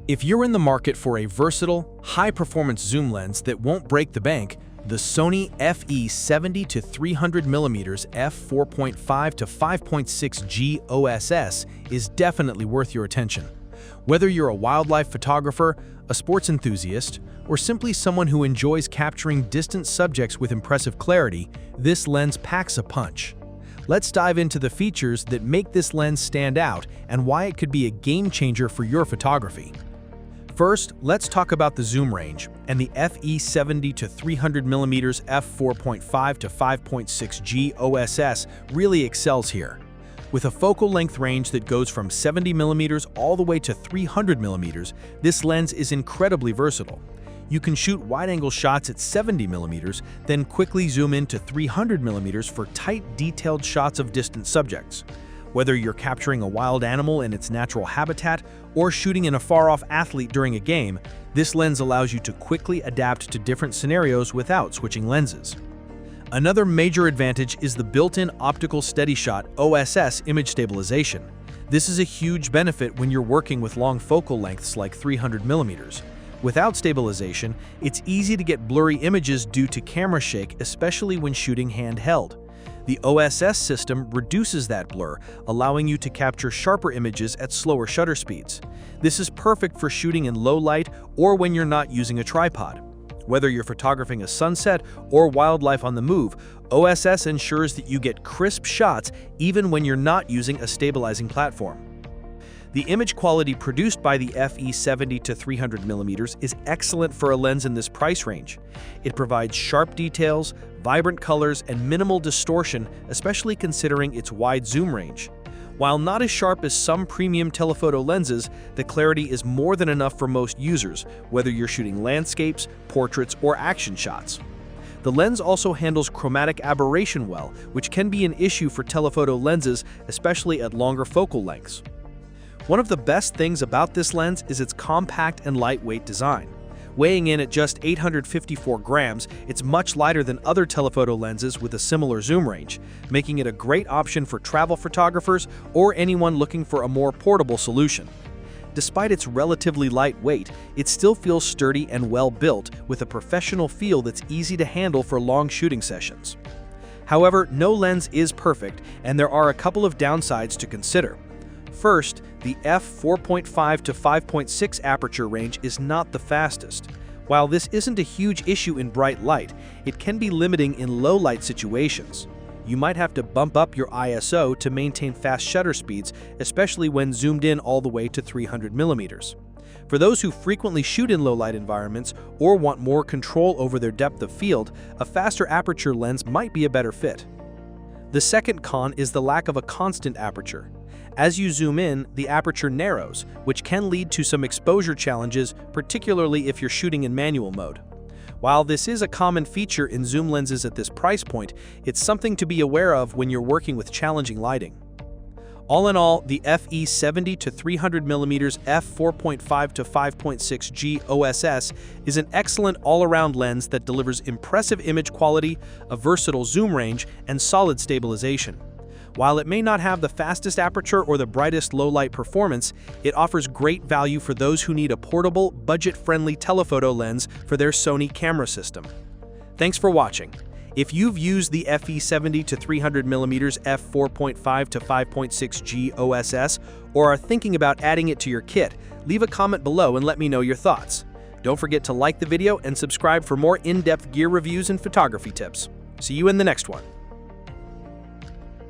If you're in the market for a versatile, high-performance zoom lens that won't break the bank, the Sony FE 70-300mm f4.5 to 5.6 G OSS is definitely worth your attention. Whether you're a wildlife photographer, a sports enthusiast, or simply someone who enjoys capturing distant subjects with impressive clarity, this lens packs a punch. Let's dive into the features that make this lens stand out and why it could be a game-changer for your photography. First, let's talk about the zoom range, and the FE 70-300mm f4.5 to 5.6 G OSS really excels here. With a focal length range that goes from 70mm all the way to 300mm, this lens is incredibly versatile. You can shoot wide-angle shots at 70mm, then quickly zoom in to 300mm for tight, detailed shots of distant subjects. Whether you're capturing a wild animal in its natural habitat or shooting in a far-off athlete during a game, this lens allows you to quickly adapt to different scenarios without switching lenses. Another major advantage is the built-in Optical SteadyShot OSS image stabilization. This is a huge benefit when you're working with long focal lengths like 300mm. Without stabilization, it's easy to get blurry images due to camera shake, especially when shooting handheld. The OSS system reduces that blur, allowing you to capture sharper images at slower shutter speeds. This is perfect for shooting in low light or when you're not using a tripod. Whether you're photographing a sunset or wildlife on the move, OSS ensures that you get crisp shots even when you're not using a stabilizing platform. The image quality produced by the FE 70-300mm is excellent for a lens in this price range. It provides sharp details, vibrant colors, and minimal distortion, especially considering its wide zoom range. While not as sharp as some premium telephoto lenses, the clarity is more than enough for most users, whether you're shooting landscapes, portraits, or action shots. The lens also handles chromatic aberration well, which can be an issue for telephoto lenses, especially at longer focal lengths. One of the best things about this lens is its compact and lightweight design. Weighing in at just 854 grams, it's much lighter than other telephoto lenses with a similar zoom range, making it a great option for travel photographers or anyone looking for a more portable solution. Despite its relatively light weight, it still feels sturdy and well-built with a professional feel that's easy to handle for long shooting sessions. However, no lens is perfect, and there are a couple of downsides to consider. First, the f4.5 to 5.6 aperture range is not the fastest. While this isn't a huge issue in bright light, it can be limiting in low light situations. You might have to bump up your ISO to maintain fast shutter speeds, especially when zoomed in all the way to 300mm. For those who frequently shoot in low light environments or want more control over their depth of field, a faster aperture lens might be a better fit. The second con is the lack of a constant aperture. As you zoom in, the aperture narrows, which can lead to some exposure challenges, particularly if you're shooting in manual mode. While this is a common feature in zoom lenses at this price point, it's something to be aware of when you're working with challenging lighting. All in all, the FE 70-300mm f4.5 to 5.6 G OSS is an excellent all-around lens that delivers impressive image quality, a versatile zoom range, and solid stabilization. While it may not have the fastest aperture or the brightest low-light performance, it offers great value for those who need a portable, budget-friendly telephoto lens for their Sony camera system. Thanks for watching. If you've used the FE 70-300mm f4.5 to 5.6 G OSS or are thinking about adding it to your kit, leave a comment below and let me know your thoughts. Don't forget to like the video and subscribe for more in-depth gear reviews and photography tips. See you in the next one.